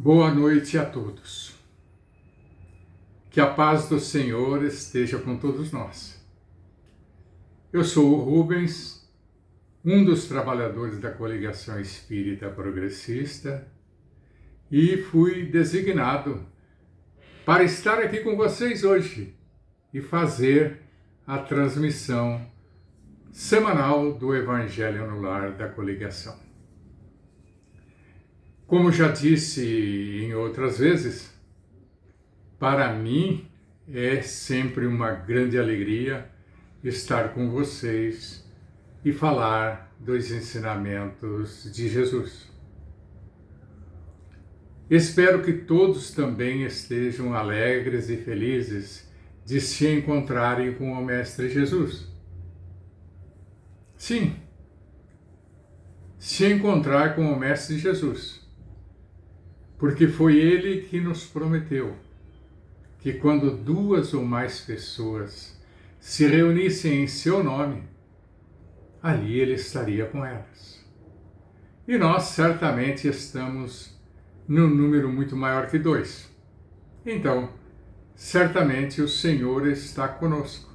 Boa noite a todos. Que a paz do Senhor esteja com todos nós. Eu sou o Rubens, um dos trabalhadores da Coligação Espírita Progressista, e fui designado para estar aqui com vocês hoje e fazer a transmissão semanal do Evangelho no Lar da Coligação. Como já disse em outras vezes, para mim é sempre uma grande alegria estar com vocês e falar dos ensinamentos de Jesus. Espero que todos também estejam alegres e felizes de se encontrarem com o Mestre Jesus. Sim, se encontrar com o Mestre Jesus, porque foi Ele que nos prometeu que quando duas ou mais pessoas se reunissem em seu nome, ali Ele estaria com elas. E nós certamente estamos num número muito maior que 2. Então, certamente o Senhor está conosco,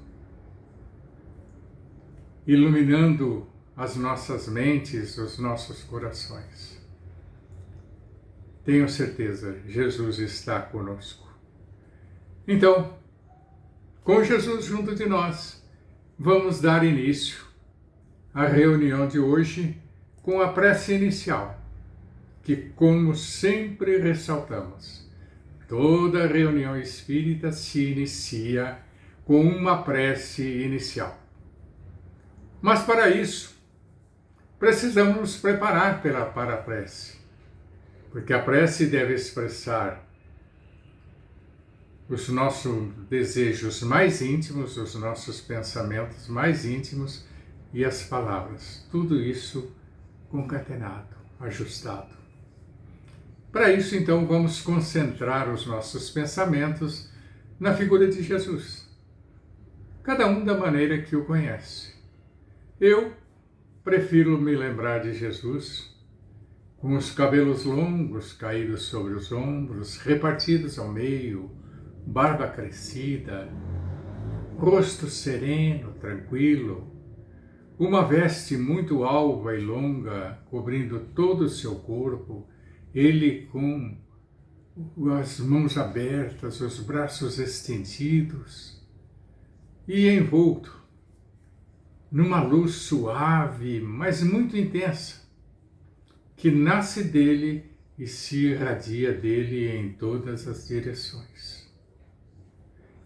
iluminando as nossas mentes, os nossos corações. Tenho certeza, Jesus está conosco. Então, com Jesus junto de nós, vamos dar início à reunião de hoje com a prece inicial, que, como sempre ressaltamos, toda reunião espírita se inicia com uma prece inicial. Mas para isso, precisamos nos preparar para a prece, porque a prece deve expressar os nossos desejos mais íntimos, os nossos pensamentos mais íntimos e as palavras. Tudo isso concatenado, ajustado. Para isso, então, vamos concentrar os nossos pensamentos na figura de Jesus, cada um da maneira que o conhece. Eu prefiro me lembrar de Jesus com os cabelos longos caídos sobre os ombros, repartidos ao meio, barba crescida, rosto sereno, tranquilo, uma veste muito alva e longa cobrindo todo o seu corpo, ele com as mãos abertas, os braços estendidos e envolto numa luz suave, mas muito intensa, que nasce dele e se irradia dele em todas as direções.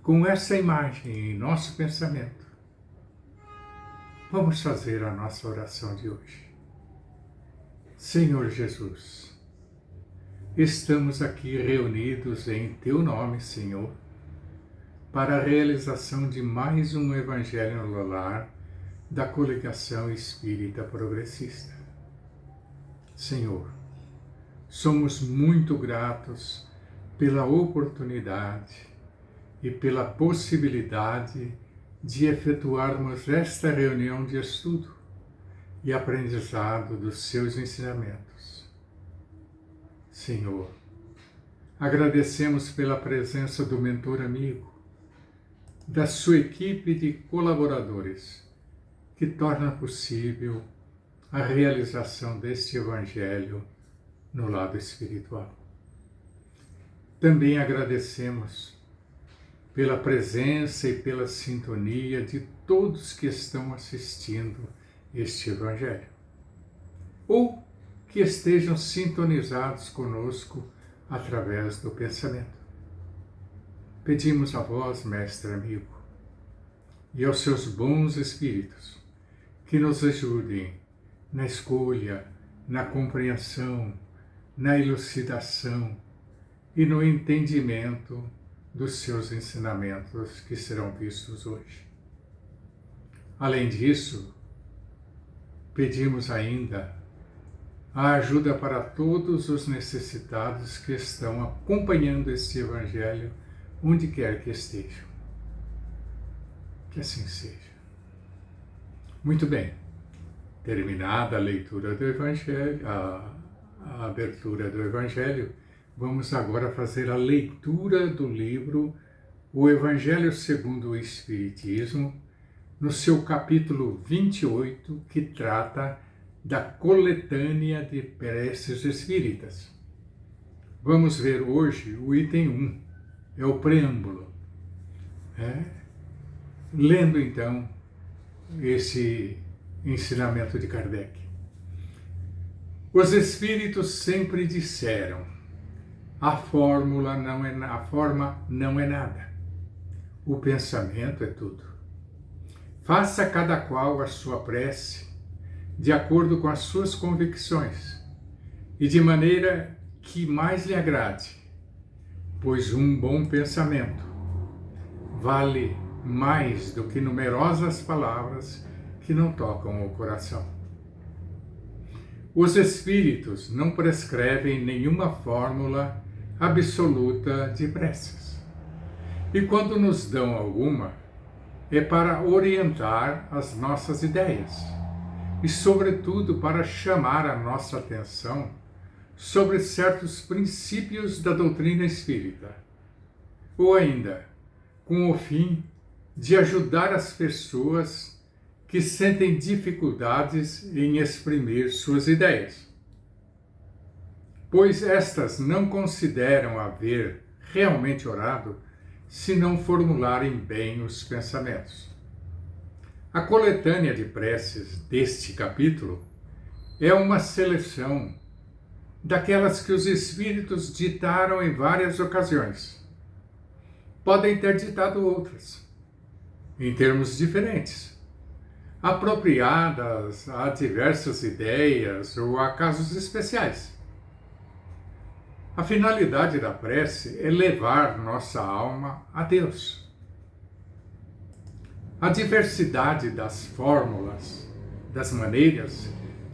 Com essa imagem em nosso pensamento, vamos fazer a nossa oração de hoje. Senhor Jesus, estamos aqui reunidos em Teu nome, Senhor, para a realização de mais um Evangelho no Lar da Coligação Espírita Progressista. Senhor, somos muito gratos pela oportunidade e pela possibilidade de efetuarmos esta reunião de estudo e aprendizado dos seus ensinamentos. Senhor, agradecemos pela presença do mentor amigo, da sua equipe de colaboradores, que torna possível a realização deste Evangelho no lado espiritual. Também agradecemos pela presença e pela sintonia de todos que estão assistindo este Evangelho, ou que estejam sintonizados conosco através do pensamento. Pedimos a vós, Mestre amigo, e aos seus bons espíritos, que nos ajudem na escolha, na compreensão, na elucidação e no entendimento dos seus ensinamentos que serão vistos hoje. Além disso, pedimos ainda a ajuda para todos os necessitados que estão acompanhando este Evangelho onde quer que estejam. Que assim seja. Muito bem. Terminada a leitura do Evangelho, a abertura do Evangelho, Vamos agora fazer a leitura do livro O Evangelho segundo o Espiritismo, no seu capítulo 28, que trata da coletânea de preces espíritas. Vamos ver hoje o item 1, é o preâmbulo. Lendo então esse ensinamento de Kardec. Os espíritos sempre disseram: a forma não é nada. O pensamento é tudo. Faça cada qual a sua prece de acordo com as suas convicções e de maneira que mais lhe agrade, pois um bom pensamento vale mais do que numerosas palavras que não tocam o coração. Os espíritos não prescrevem nenhuma fórmula absoluta de preces. E quando nos dão alguma, é para orientar as nossas ideias e, sobretudo, para chamar a nossa atenção sobre certos princípios da doutrina espírita, ou ainda, com o fim de ajudar as pessoas que sentem dificuldades em exprimir suas ideias, pois estas não consideram haver realmente orado se não formularem bem os pensamentos. A coletânea de preces deste capítulo é uma seleção daquelas que os espíritos ditaram em várias ocasiões. Podem ter ditado outras, em termos diferentes, apropriadas a diversas ideias ou a casos especiais. A finalidade da prece é levar nossa alma a Deus. A diversidade das fórmulas, das maneiras,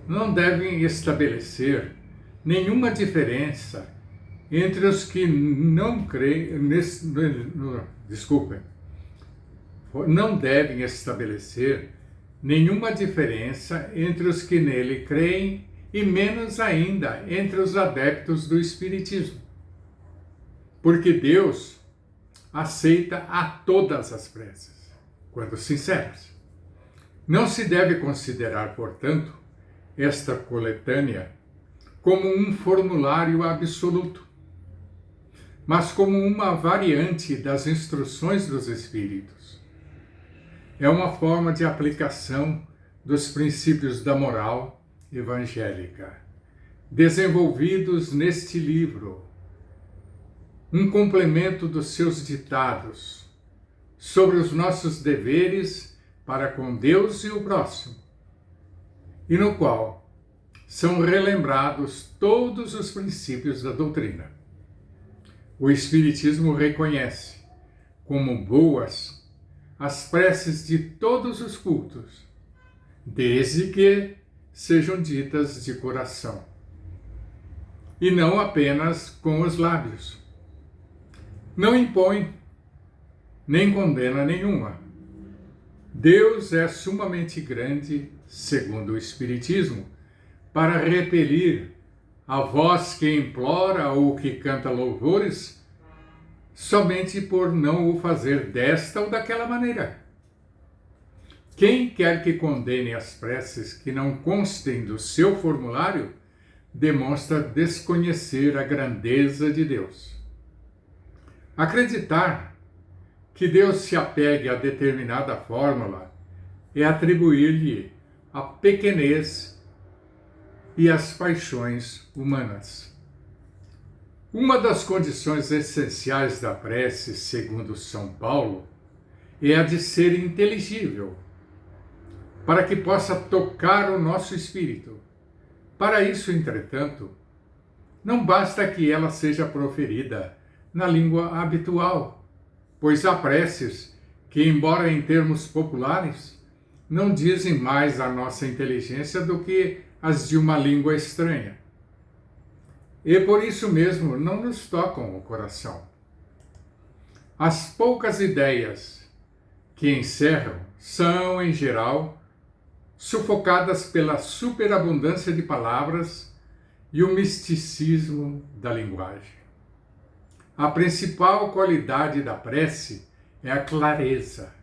não devem estabelecer nenhuma diferença entre os que não creem, não devem estabelecer nenhuma diferença entre os que nele creem e menos ainda entre os adeptos do Espiritismo. Porque Deus aceita a todas as preces, quando sinceras. Não se deve considerar, portanto, esta coletânea como um formulário absoluto, mas como uma variante das instruções dos Espíritos. É uma forma de aplicação dos princípios da moral evangélica, desenvolvidos neste livro, um complemento dos seus ditados sobre os nossos deveres para com Deus e o próximo, e no qual são relembrados todos os princípios da doutrina. O Espiritismo reconhece como boas as preces de todos os cultos, desde que sejam ditas de coração, e não apenas com os lábios. Não impõe, nem condena nenhuma. Deus é sumamente grande, segundo o Espiritismo, para repelir a voz que implora ou que canta louvores somente por não o fazer desta ou daquela maneira. Quem quer que condene as preces que não constem do seu formulário, demonstra desconhecer a grandeza de Deus. Acreditar que Deus se apegue a determinada fórmula é atribuir-lhe a pequenez e as paixões humanas. Uma das condições essenciais da prece, segundo São Paulo, é a de ser inteligível, para que possa tocar o nosso espírito. Para isso, entretanto, não basta que ela seja proferida na língua habitual, pois há preces que, embora em termos populares, não dizem mais à nossa inteligência do que as de uma língua estranha. E por isso mesmo não nos tocam o coração. As poucas ideias que encerram são, em geral, sufocadas pela superabundância de palavras e o misticismo da linguagem. A principal qualidade da prece é a clareza.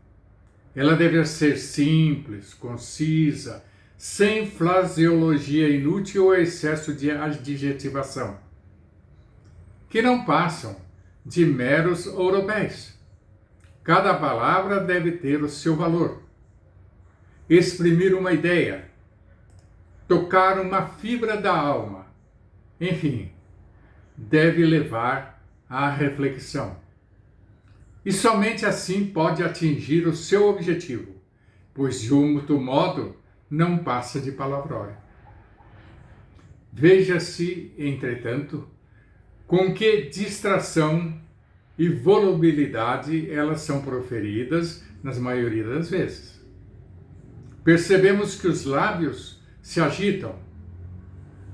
Ela deve ser simples, concisa, sem fraseologia inútil ou excesso de adjetivação, que não passam de meros ouropéis. Cada palavra deve ter o seu valor, exprimir uma ideia, tocar uma fibra da alma, enfim, deve levar à reflexão. E somente assim pode atingir o seu objetivo, pois de outro modo não passa de palavrório. Veja-se, entretanto, com que distração e volubilidade elas são proferidas nas maioria das vezes. Percebemos que os lábios se agitam,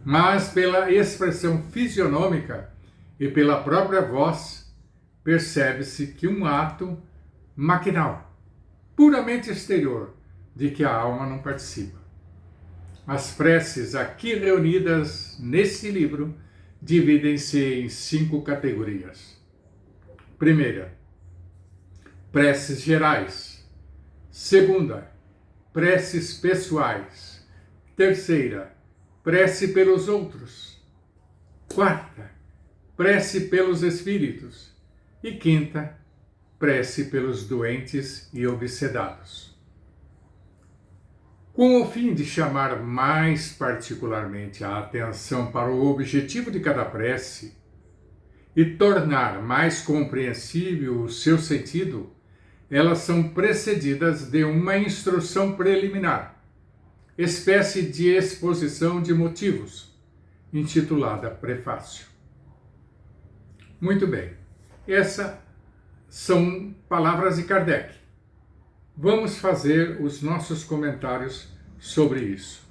mas pela expressão fisionômica e pela própria voz, percebe-se que um ato maquinal, puramente exterior, de que a alma não participa. As preces aqui reunidas nesse livro dividem-se em 5 categorias. Primeira, preces gerais. Segunda, preces pessoais. Terceira, prece pelos outros. Quarta, prece pelos espíritos. E quinta, prece pelos doentes e obsedados. Com o fim de chamar mais particularmente a atenção para o objetivo de cada prece e tornar mais compreensível o seu sentido, elas são precedidas de uma instrução preliminar, espécie de exposição de motivos, intitulada Prefácio. Muito bem, essas são palavras de Kardec. Vamos fazer os nossos comentários sobre isso.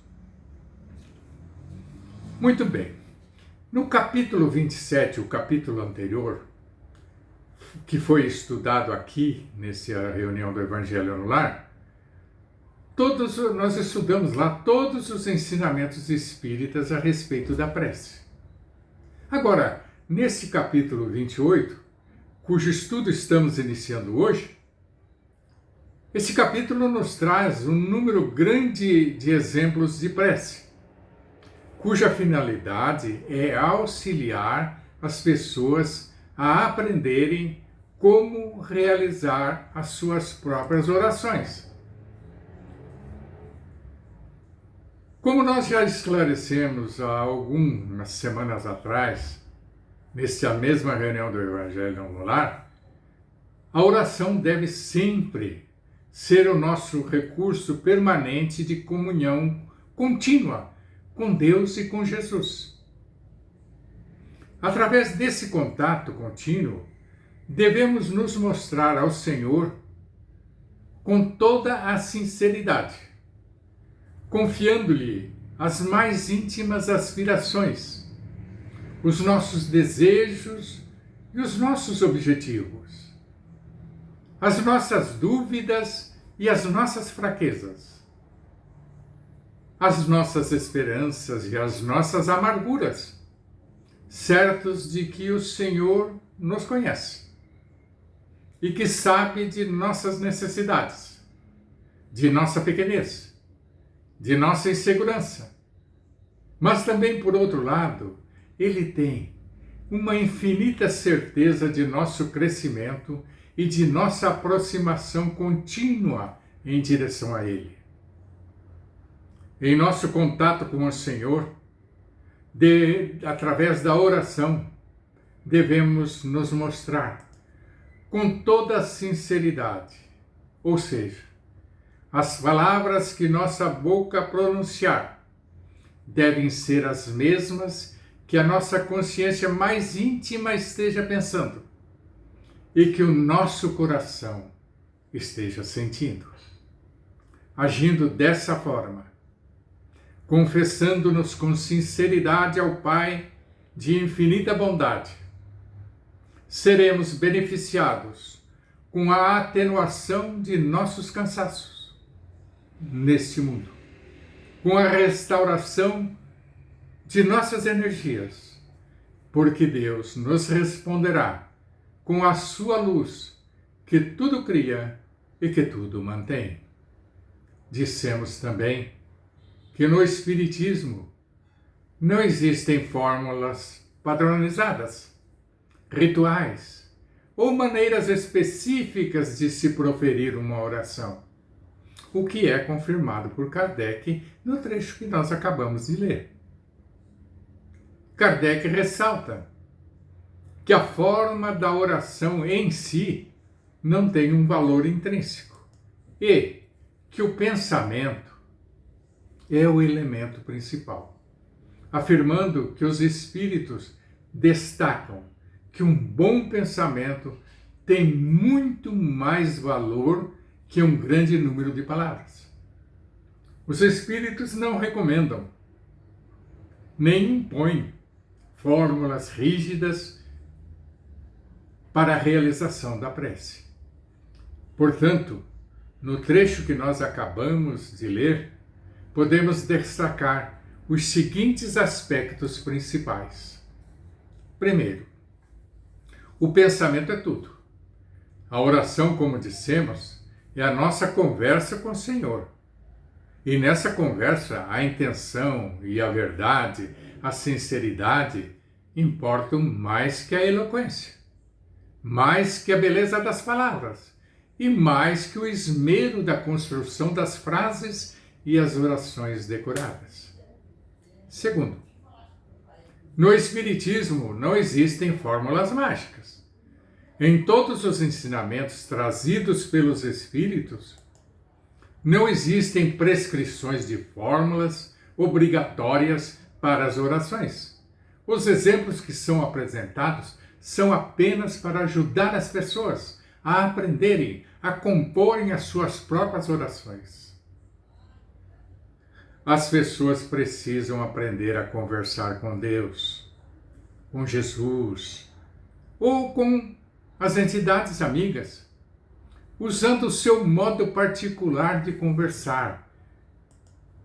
Muito bem. No capítulo 27, o capítulo anterior, que foi estudado aqui, nessa reunião do Evangelho no Lar, nós estudamos lá todos os ensinamentos espíritas a respeito da prece. Agora, nesse capítulo 28, cujo estudo estamos iniciando hoje, esse capítulo nos traz um número grande de exemplos de prece, cuja finalidade é auxiliar as pessoas a aprenderem como realizar as suas próprias orações. Como nós já esclarecemos há algumas semanas atrás, nessa mesma reunião do Evangelho no Lar, a oração deve sempre ser o nosso recurso permanente de comunhão contínua com Deus e com Jesus. Através desse contato contínuo, devemos nos mostrar ao Senhor com toda a sinceridade, confiando-lhe as mais íntimas aspirações, os nossos desejos e os nossos objetivos, as nossas dúvidas e as nossas fraquezas, as nossas esperanças e as nossas amarguras, certos de que o Senhor nos conhece e que sabe de nossas necessidades, de nossa pequenez, de nossa insegurança. Mas também, por outro lado, Ele tem uma infinita certeza de nosso crescimento e de nossa aproximação contínua em direção a Ele. Em nosso contato com o Senhor, através da oração, devemos nos mostrar com toda a sinceridade, ou seja, as palavras que nossa boca pronunciar devem ser as mesmas que a nossa consciência mais íntima esteja pensando e que o nosso coração esteja sentindo. Agindo dessa forma, confessando-nos com sinceridade ao Pai de infinita bondade, seremos beneficiados com a atenuação de nossos cansaços neste mundo, com a restauração de nossas energias, porque Deus nos responderá com a sua luz, que tudo cria e que tudo mantém. Dissemos também que no Espiritismo não existem fórmulas padronizadas, rituais ou maneiras específicas de se proferir uma oração, o que é confirmado por Kardec no trecho que nós acabamos de ler. Kardec ressalta que a forma da oração em si não tem um valor intrínseco e que o pensamento é o elemento principal, afirmando que os espíritos destacam que um bom pensamento tem muito mais valor que um grande número de palavras. Os espíritos não recomendam, nem impõem fórmulas rígidas para a realização da prece. Portanto, no trecho que nós acabamos de ler, podemos destacar os seguintes aspectos principais. Primeiro, o pensamento é tudo. A oração, como dissemos, é a nossa conversa com o Senhor. E nessa conversa, a intenção e a verdade, a sinceridade importam mais que a eloquência, mais que a beleza das palavras e mais que o esmero da construção das frases e as orações decoradas. Segundo, no Espiritismo não existem fórmulas mágicas. Em todos os ensinamentos trazidos pelos Espíritos, não existem prescrições de fórmulas obrigatórias para as orações. Os exemplos que são apresentados são apenas para ajudar as pessoas a aprenderem, a comporem as suas próprias orações. As pessoas precisam aprender a conversar com Deus, com Jesus ou com as entidades amigas, usando o seu modo particular de conversar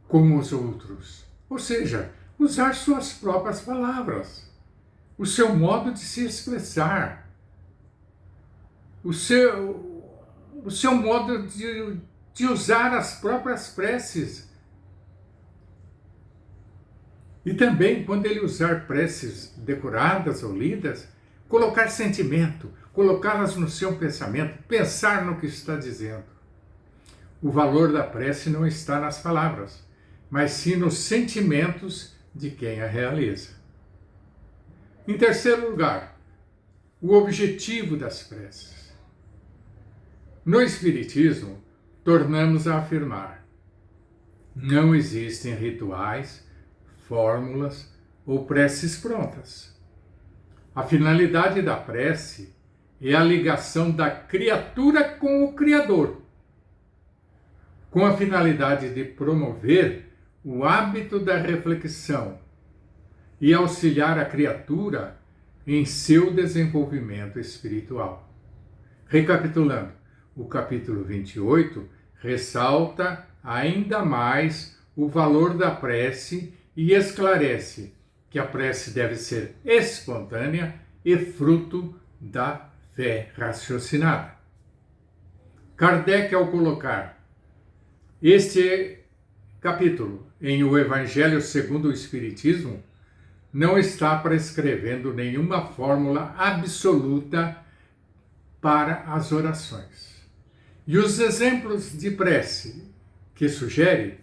com os outros, ou seja, usar suas próprias palavras, o seu modo de se expressar, o seu modo de usar as próprias preces. E também, quando ele usar preces decoradas ou lidas, colocar sentimento, colocá-las no seu pensamento, pensar no que está dizendo. O valor da prece não está nas palavras, mas sim nos sentimentos de quem a realiza. Em terceiro lugar, o objetivo das preces. No Espiritismo, tornamos a afirmar: não existem rituais, fórmulas ou preces prontas. A finalidade da prece é a ligação da criatura com o Criador, com a finalidade de promover o hábito da reflexão e auxiliar a criatura em seu desenvolvimento espiritual. Recapitulando, o capítulo 28 ressalta ainda mais o valor da prece e esclarece que a prece deve ser espontânea e fruto da fé raciocinada. Kardec, ao colocar este capítulo em O Evangelho segundo o Espiritismo, não está prescrevendo nenhuma fórmula absoluta para as orações. E os exemplos de prece que sugere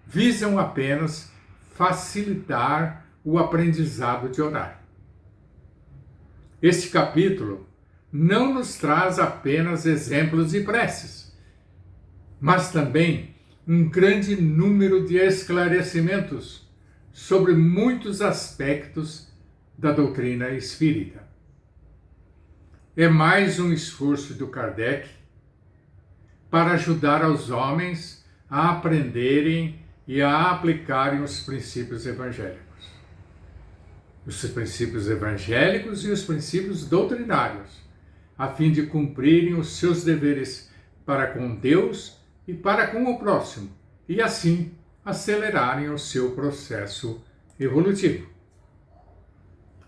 visam apenas facilitar o aprendizado de orar. Este capítulo não nos traz apenas exemplos de preces, mas também um grande número de esclarecimentos sobre muitos aspectos da doutrina espírita. É mais um esforço do Kardec para ajudar aos homens a aprenderem e a aplicarem os princípios evangélicos. Os princípios evangélicos e os princípios doutrinários, a fim de cumprirem os seus deveres para com Deus e para com o próximo, e assim acelerarem o seu processo evolutivo.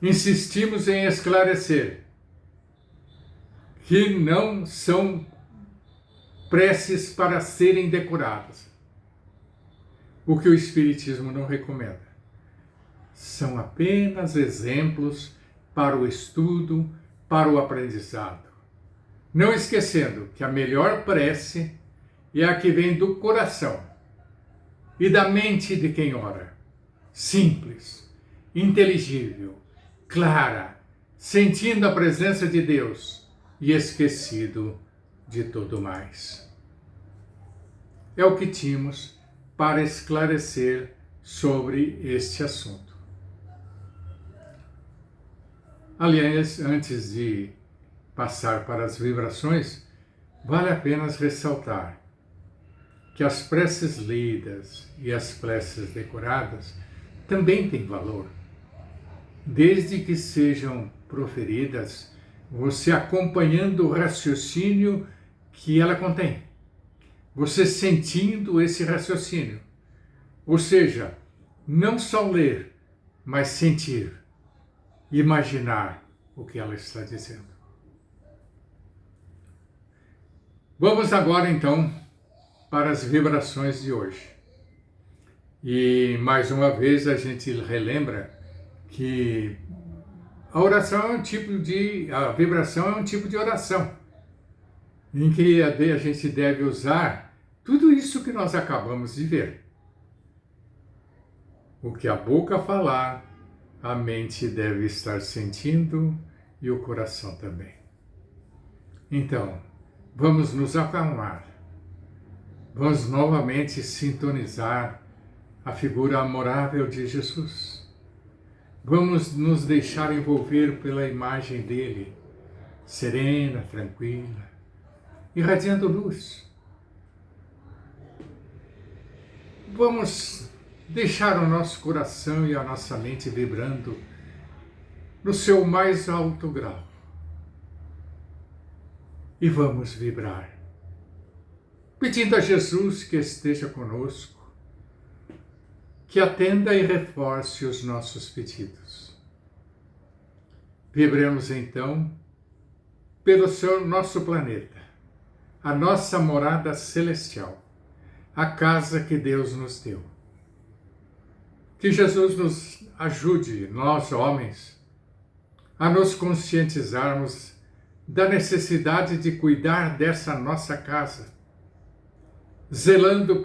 Insistimos em esclarecer que não são preces para serem decoradas. O que o Espiritismo não recomenda. São apenas exemplos para o estudo, para o aprendizado. Não esquecendo que a melhor prece é a que vem do coração e da mente de quem ora. Simples, inteligível, clara, sentindo a presença de Deus e esquecido de tudo mais. É o que tínhamos para esclarecer sobre este assunto. Aliás, antes de passar para as vibrações, vale a pena ressaltar que as preces lidas e as preces decoradas também têm valor, desde que sejam proferidas você acompanhando o raciocínio que ela contém, você sentindo esse raciocínio, ou seja, não só ler, mas sentir, imaginar o que ela está dizendo. Vamos agora então para as vibrações de hoje. E mais uma vez a gente relembra que a vibração é um tipo de oração, em que a gente deve usar tudo isso que nós acabamos de ver. O que a boca falar, a mente deve estar sentindo e o coração também. Então, vamos nos acalmar. Vamos novamente sintonizar a figura amorável de Jesus. Vamos nos deixar envolver pela imagem dele, serena, tranquila, irradiando luz. Vamos deixar o nosso coração e a nossa mente vibrando no seu mais alto grau. E vamos vibrar, pedindo a Jesus que esteja conosco, que atenda e reforce os nossos pedidos. Vibremos então pelo nosso planeta, a nossa morada celestial, a casa que Deus nos deu. Que Jesus nos ajude, nós homens, a nos conscientizarmos da necessidade de cuidar dessa nossa casa, zelando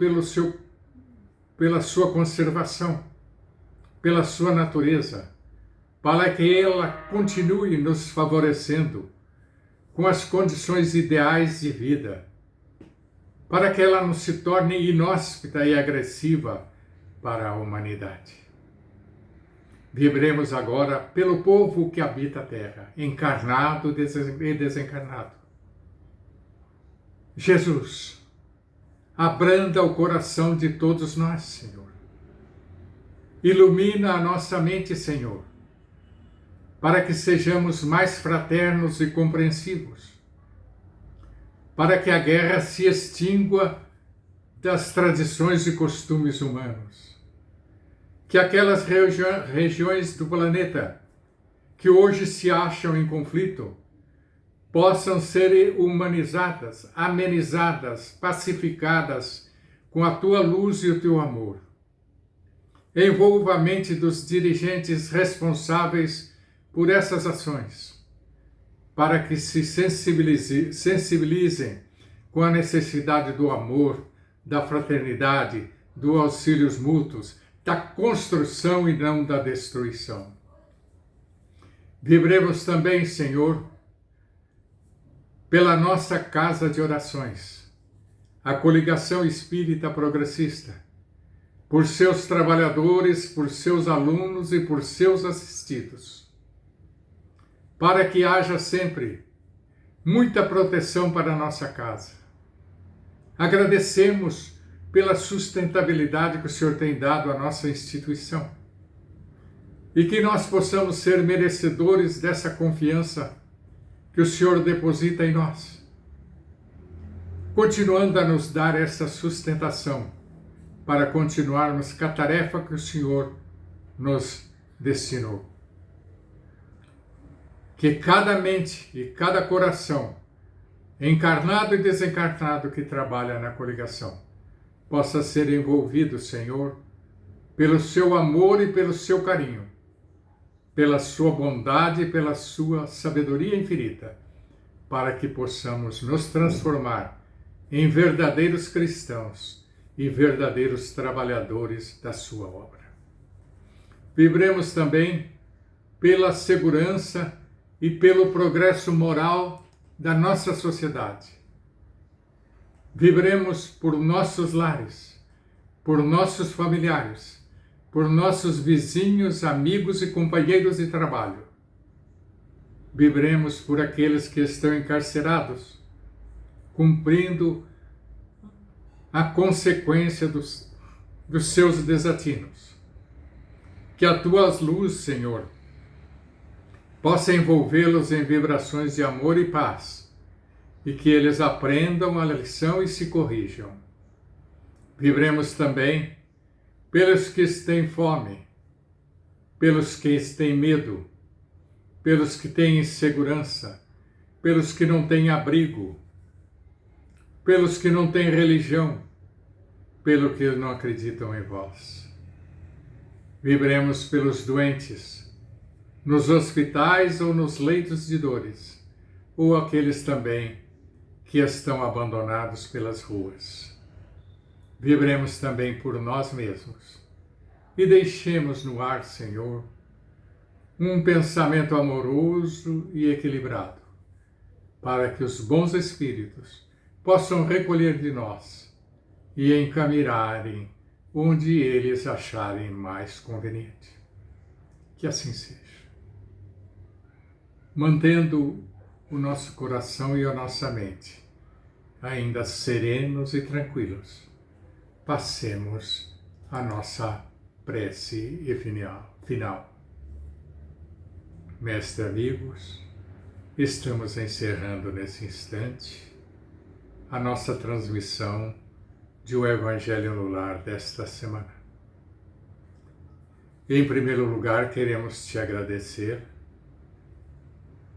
pela sua conservação, pela sua natureza, para que ela continue nos favorecendo com as condições ideais de vida, para que ela não se torne inóspita e agressiva para a humanidade. Vibremos agora pelo povo que habita a terra, encarnado e desencarnado. Jesus, abranda o coração de todos nós, Senhor. Ilumina a nossa mente, Senhor, para que sejamos mais fraternos e compreensivos, para que a guerra se extingua das tradições e costumes humanos, que aquelas regiões do planeta que hoje se acham em conflito possam ser humanizadas, amenizadas, pacificadas com a tua luz e o teu amor. Envolva a mente dos dirigentes responsáveis por essas ações, para que se sensibilizem com a necessidade do amor, da fraternidade, dos auxílios mútuos, da construção e não da destruição. Vibremos também, Senhor, pela nossa casa de orações, a Coligação Espírita Progressista, por seus trabalhadores, por seus alunos e por seus assistidos, para que haja sempre muita proteção para a nossa casa. Agradecemos pela sustentabilidade que o Senhor tem dado à nossa instituição e que nós possamos ser merecedores dessa confiança que o Senhor deposita em nós, continuando a nos dar essa sustentação para continuarmos com a tarefa que o Senhor nos destinou. Que cada mente e cada coração encarnado e desencarnado que trabalha na coligação, possa ser envolvido, Senhor, pelo seu amor e pelo seu carinho, pela sua bondade e pela sua sabedoria infinita, para que possamos nos transformar em verdadeiros cristãos e verdadeiros trabalhadores da sua obra. Vibremos também pela segurança e pelo progresso moral da nossa sociedade. Vibremos por nossos lares, por nossos familiares, por nossos vizinhos, amigos e companheiros de trabalho. Vibremos por aqueles que estão encarcerados, cumprindo a consequência dos seus desatinos. Que a tua luz, Senhor, possa envolvê-los em vibrações de amor e paz, e que eles aprendam a lição e se corrijam. Vibremos também pelos que têm fome, pelos que têm medo, pelos que têm insegurança, pelos que não têm abrigo, pelos que não têm religião, pelos que não acreditam em vós. Vibremos pelos doentes, nos hospitais ou nos leitos de dores, ou aqueles também que estão abandonados pelas ruas. Vibremos também por nós mesmos e deixemos no ar, Senhor, um pensamento amoroso e equilibrado, para que os bons espíritos possam recolher de nós e encaminharem onde eles acharem mais conveniente. Que assim seja. Mantendo o nosso coração e a nossa mente ainda serenos e tranquilos, passemos a nossa prece final. Mestre amigos, estamos encerrando nesse instante a nossa transmissão de O Evangelho no Lar desta semana. Em primeiro lugar, queremos te agradecer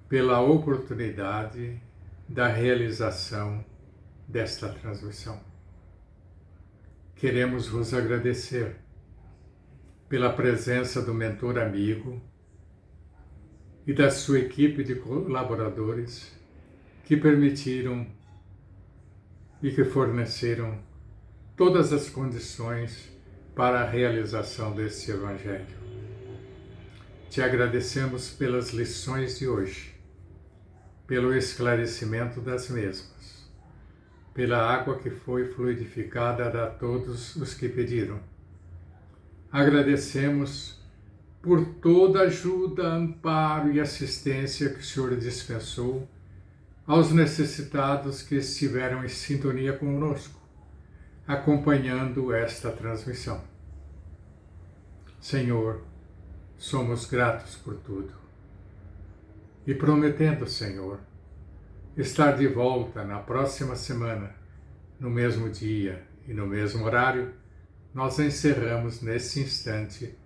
pela oportunidade da realização desta transmissão. Queremos vos agradecer pela presença do mentor amigo e da sua equipe de colaboradores que permitiram e que forneceram todas as condições para a realização deste Evangelho. Te agradecemos pelas lições de hoje, pelo esclarecimento das mesmas, pela água que foi fluidificada a todos os que pediram. Agradecemos por toda ajuda, amparo e assistência que o Senhor dispensou aos necessitados que estiveram em sintonia conosco, acompanhando esta transmissão. Senhor, somos gratos por tudo. E prometendo, Senhor, estar de volta na próxima semana, no mesmo dia e no mesmo horário, nós encerramos nesse instante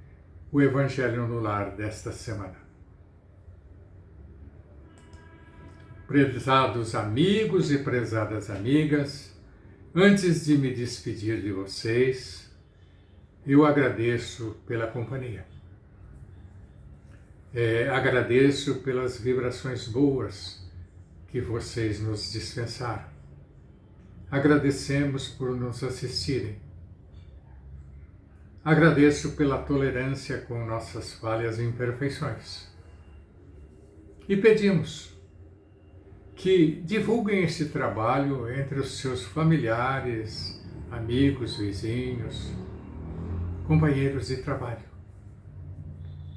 o Evangelho no Lar desta semana. Prezados amigos e prezadas amigas, antes de me despedir de vocês, eu agradeço pela companhia. Agradeço pelas vibrações boas que vocês nos dispensaram. Agradecemos por nos assistirem. Agradeço pela tolerância com nossas falhas e imperfeições. E pedimos que divulguem este trabalho entre os seus familiares, amigos, vizinhos, companheiros de trabalho.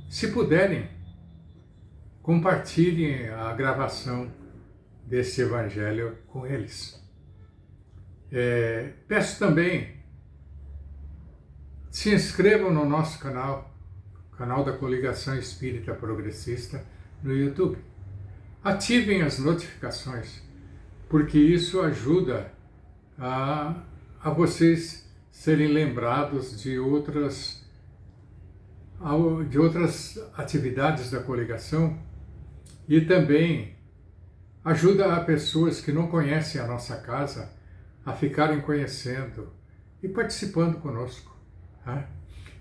Se puderem, compartilhem a gravação desse Evangelho com eles. Peço também, se inscrevam no nosso canal da Coligação Espírita Progressista no YouTube. Ativem as notificações, porque isso ajuda a vocês serem lembrados de outras atividades da coligação e também ajuda a pessoas que não conhecem a nossa casa a ficarem conhecendo e participando conosco. Né?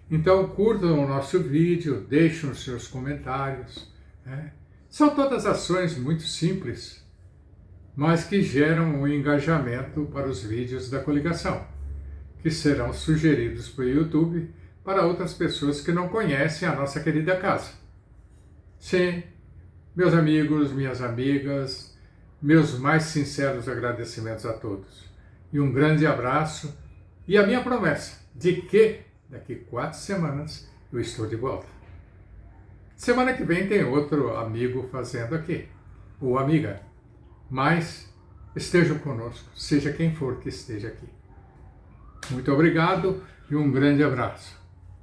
Então curtam o nosso vídeo, deixem os seus comentários. Né? São todas ações muito simples, mas que geram um engajamento para os vídeos da coligação, que serão sugeridos para o YouTube para outras pessoas que não conhecem a nossa querida casa. Sim, meus amigos, minhas amigas, meus mais sinceros agradecimentos a todos. E um grande abraço e a minha promessa de que daqui 4 semanas eu estou de volta. Semana que vem tem outro amigo fazendo aqui, ou amiga, mas estejam conosco, seja quem for que esteja aqui. Muito obrigado e um grande abraço.